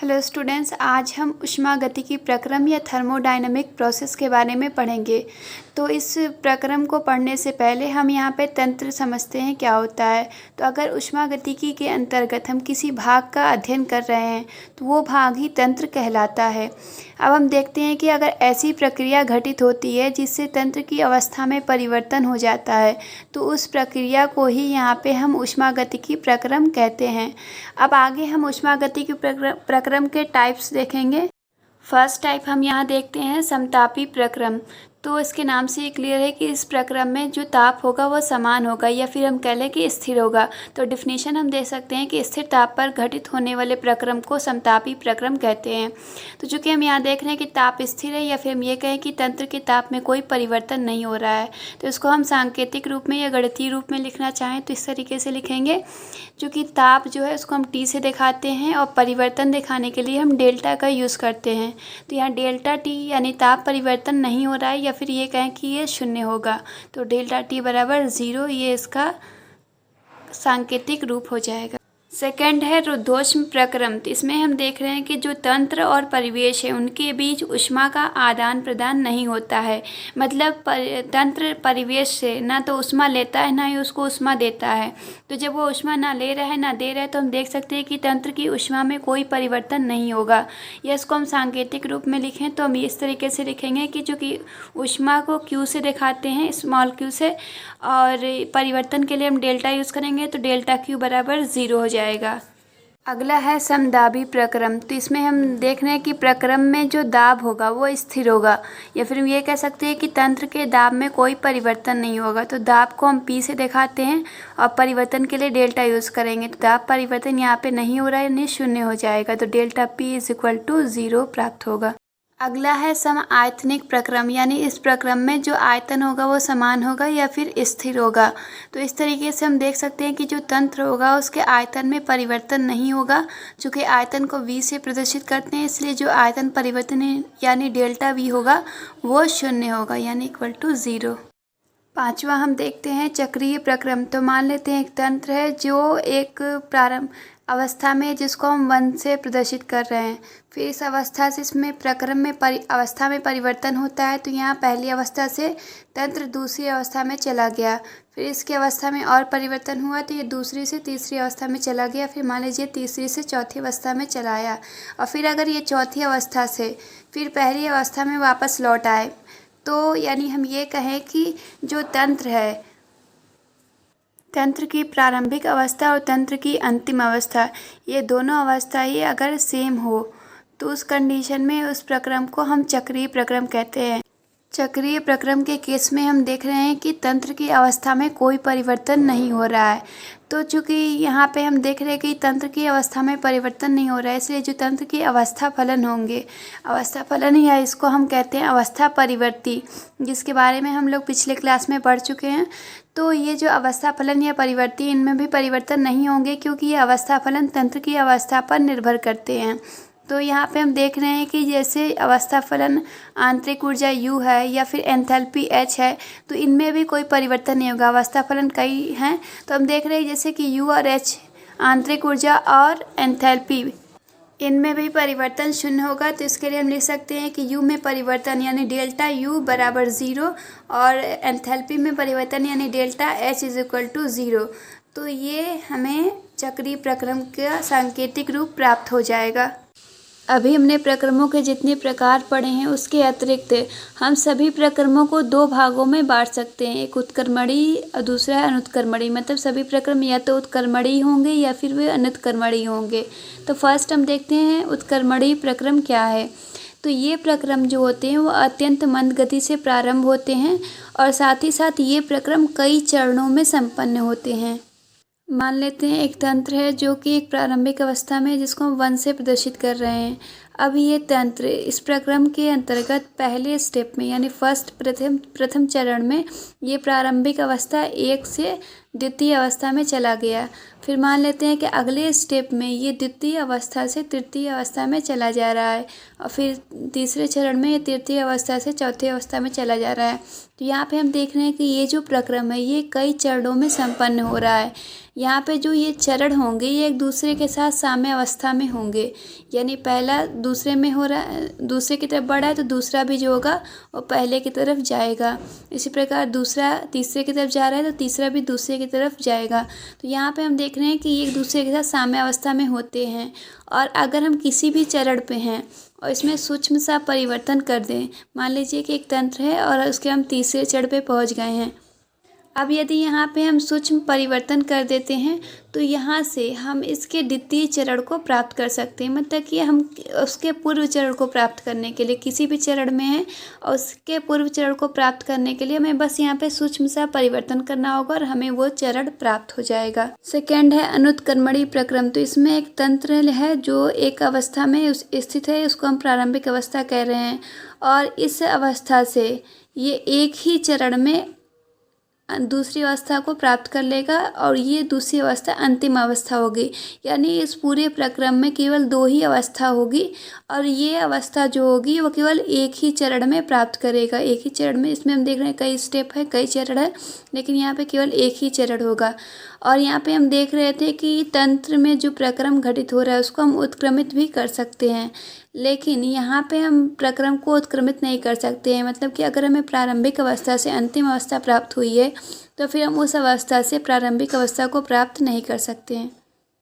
Hello students, आज हम ऊष्मागतिकी प्रक्रम या थर्मोडायनामिक प्रोसेस के बारे में पढ़ेंगे। तो इस प्रक्रम को पढ़ने से पहले हम यहाँ पे तंत्र समझते हैं क्या होता है। तो अगर ऊष्मागतिकी के अंतर्गत हम किसी भाग का अध्ययन कर रहे हैं तो वो भाग ही तंत्र कहलाता है। अब हम देखते हैं कि अगर ऐसी प्रक्रिया घटित होती है जिससे तंत्र की अवस्था में परिवर्तन हो जाता है तो उस प्रक्रिया को ही यहाँ पे हम ऊष्मागतिकी प्रक्रम कहते हैं। अब आगे हम ऊष्मागतिकी प्रक्रम के टाइप्स देखेंगे। फर्स्ट टाइप हम यहाँ देखते हैं समतापी प्रक्रम। तो इसके नाम से ये क्लियर है कि इस प्रक्रम में जो ताप होगा वो समान होगा या फिर हम कह लें कि स्थिर होगा। तो डिफिनीशन हम दे सकते हैं कि स्थिर ताप पर घटित होने वाले प्रक्रम को समतापी प्रक्रम कहते हैं। तो चूँकि हम यहाँ देख रहे हैं कि ताप स्थिर है या फिर हम ये कहें कि तंत्र के ताप में कोई परिवर्तन नहीं हो रहा है, तो इसको हम सांकेतिक रूप में या गणितीय रूप में लिखना चाहें तो इस तरीके से लिखेंगे। चूँकि ताप जो है उसको हम टी से दिखाते हैं और परिवर्तन दिखाने के लिए हम डेल्टा का यूज़ करते हैं। तो यहाँ डेल्टा टी यानी ताप परिवर्तन नहीं हो रहा है या फिर ये कहें कि ये शून्य होगा, तो डेल्टा टी बराबर 0 ये इसका सांकेतिक रूप हो जाएगा। सेकंड है रुद्धोष्म प्रक्रम। तो इसमें हम देख रहे हैं कि जो तंत्र और परिवेश है उनके बीच ऊष्मा का आदान प्रदान नहीं होता है। मतलब तंत्र परिवेश से ना तो ऊष्मा लेता है ना ही उसको ऊष्मा देता है। तो जब वो ऊष्मा ना ले रहा है ना दे रहा है तो हम देख सकते हैं कि तंत्र की ऊष्मा में कोई परिवर्तन नहीं होगा। या इसको हम सांकेतिक रूप में लिखें तो हम इस तरीके से लिखेंगे कि जो कि ऊष्मा को क्यू से दिखाते हैं, स्मॉल क्यू से, और परिवर्तन के लिए हम डेल्टा यूज़ करेंगे तो डेल्टा क्यू बराबर 0 हो जाएगा। अगला है समदाबी प्रक्रम। तो इसमें हम देख रहे हैं कि प्रक्रम में जो दाब होगा वो स्थिर होगा या फिर हम ये कह सकते हैं कि तंत्र के दाब में कोई परिवर्तन नहीं होगा। तो दाब को हम पी से दिखाते हैं और परिवर्तन के लिए डेल्टा यूज़ करेंगे तो दाब परिवर्तन यहाँ पे नहीं हो रहा है यानी शून्य हो जाएगा। तो डेल्टा पी = 0 प्राप्त होगा। अगला है सम आयतनिक प्रक्रम, यानी इस प्रक्रम में जो आयतन होगा वो समान होगा या फिर स्थिर होगा। तो इस तरीके से हम देख सकते हैं कि जो तंत्र होगा उसके आयतन में परिवर्तन नहीं होगा। चूँकि आयतन को v से प्रदर्शित करते हैं इसलिए जो आयतन परिवर्तन है यानी डेल्टा v होगा वो शून्य होगा यानी = 0। पांचवा हम देखते हैं चक्रीय प्रक्रम। तो मान लेते हैं एक तंत्र है जो एक प्रारंभ अवस्था में जिसको हम 1 से प्रदर्शित कर रहे हैं, फिर इस अवस्था से इसमें प्रक्रम में अवस्था में परिवर्तन होता है। तो यहाँ पहली अवस्था से तंत्र दूसरी अवस्था में चला गया, फिर इसकी अवस्था में और परिवर्तन हुआ तो ये दूसरी से तीसरी अवस्था में चला गया, फिर मान लीजिए तीसरी से चौथी अवस्था में चला आया, और फिर अगर ये चौथी अवस्था से फिर पहली अवस्था में वापस लौट आए तो यानी हम ये कहें कि जो तंत्र है, तंत्र की प्रारंभिक अवस्था और तंत्र की अंतिम अवस्था, ये दोनों अवस्था ही अगर सेम हो तो उस कंडीशन में उस प्रक्रम को हम चक्रीय प्रक्रम कहते हैं। चक्रीय प्रक्रम के केस में हम देख रहे हैं कि तंत्र की अवस्था में कोई परिवर्तन नहीं हो रहा है। तो चूँकि यहाँ पे हम देख रहे हैं कि तंत्र की अवस्था में परिवर्तन नहीं हो रहा है इसलिए जो तंत्र की अवस्था फलन होंगे, अवस्था फलन या इसको हम कहते हैं अवस्था परिवर्ती, जिसके बारे में हम लोग पिछले क्लास में पढ़ चुके हैं। तो ये जो अवस्था फलन या परिवर्ती इनमें भी परिवर्तन नहीं होंगे क्योंकि ये अवस्था फलन तंत्र की अवस्था पर निर्भर करते हैं। तो यहाँ पे हम देख रहे हैं कि जैसे अवस्था फलन आंतरिक ऊर्जा U है या फिर एंथैल्पी H है तो इनमें भी कोई परिवर्तन नहीं होगा। अवस्था फलन कई हैं तो हम देख रहे हैं जैसे कि U और H आंतरिक ऊर्जा और एंथैल्पी इनमें भी परिवर्तन शून्य होगा। तो इसके लिए हम लिख सकते हैं कि U में परिवर्तन यानी डेल्टा U बराबर 0 और एंथैल्पी में परिवर्तन यानी डेल्टा H = 0। तो ये हमें चक्रीय प्रक्रम का सांकेतिक रूप प्राप्त हो जाएगा। अभी हमने प्रक्रमों के जितने प्रकार पढ़े हैं उसके अतिरिक्त हम सभी प्रक्रमों को 2 भागों में बांट सकते हैं, एक उत्क्रमणीय और दूसरा है अनुत्क्रमणीय। मतलब सभी प्रक्रम या तो उत्क्रमणीय होंगे या फिर वे अनुत्क्रमणीय होंगे। तो फर्स्ट हम देखते हैं उत्क्रमणीय प्रक्रम क्या है। तो ये प्रक्रम जो होते हैं वो अत्यंत मंद गति से प्रारंभ होते हैं और साथ ही साथ ये प्रक्रम कई चरणों में संपन्न होते हैं। मान लेते हैं एक तंत्र है जो कि एक प्रारंभिक अवस्था में जिसको हम 1 से प्रदर्शित कर रहे हैं। अब ये तंत्र इस प्रक्रम के अंतर्गत पहले स्टेप में यानी प्रथम चरण में ये प्रारंभिक अवस्था 1 से द्वितीय अवस्था में चला गया। फिर मान लेते हैं कि अगले स्टेप में ये द्वितीय अवस्था से तृतीय अवस्था में चला जा रहा है और फिर तीसरे चरण में ये तृतीय अवस्था से चौथी अवस्था में चला जा रहा है। तो यहाँ पे हम देख रहे हैं कि ये जो प्रक्रम है ये कई चरणों में संपन्न हो रहा है। यहाँ पे जो ये चरण होंगे ये एक दूसरे के साथ साम्य अवस्था में होंगे, यानी पहला दूसरे में हो रहा है, दूसरे की तरफ बढ़ा है तो दूसरा भी जो होगा वो पहले की तरफ जाएगा। इसी प्रकार दूसरा तीसरे की तरफ जा रहा है तो तीसरा भी दूसरे की तरफ जाएगा। तो यहाँ पे हम देख रहे हैं कि ये एक दूसरे के साथ साम्य अवस्था में होते हैं। और अगर हम किसी भी चरण पे हैं और इसमें सूक्ष्म सा परिवर्तन कर दें, मान लीजिए कि एक तंत्र है और उसके हम तीसरे चरण पे पहुँच गए हैं। अब यदि यहाँ पे हम सूक्ष्म परिवर्तन कर देते हैं तो यहाँ से हम इसके द्वितीय चरण को प्राप्त कर सकते हैं। मतलब कि हम उसके पूर्व चरण को प्राप्त करने के लिए किसी भी चरण में हैं और उसके पूर्व चरण को प्राप्त करने के लिए हमें बस यहाँ पे सूक्ष्म सा परिवर्तन करना होगा और हमें वो चरण प्राप्त हो जाएगा। सेकेंड है अनुत्क्रमणीय प्रक्रम। तो इसमें एक तंत्र है जो एक अवस्था में स्थित है, उसको हम प्रारंभिक अवस्था कह रहे हैं। और इस अवस्था से ये एक ही चरण में दूसरी अवस्था को प्राप्त कर लेगा और ये दूसरी अवस्था अंतिम अवस्था होगी। यानी इस पूरे प्रक्रम में केवल 2 ही अवस्था होगी और ये अवस्था जो होगी वो केवल एक ही चरण में प्राप्त करेगा। एक ही चरण में, इसमें हम देख रहे हैं कई स्टेप है, कई चरण है, लेकिन यहाँ पे केवल एक ही चरण होगा। और यहाँ पे हम देख रहे थे कि तंत्र में जो प्रक्रम घटित हो रहा है उसको हम उत्क्रमित भी कर सकते हैं, लेकिन यहाँ पे हम प्रक्रम को उत्क्रमित नहीं कर सकते हैं। मतलब कि अगर हमें प्रारंभिक अवस्था से अंतिम अवस्था प्राप्त हुई है तो फिर हम उस अवस्था से प्रारंभिक अवस्था को प्राप्त नहीं कर सकते हैं।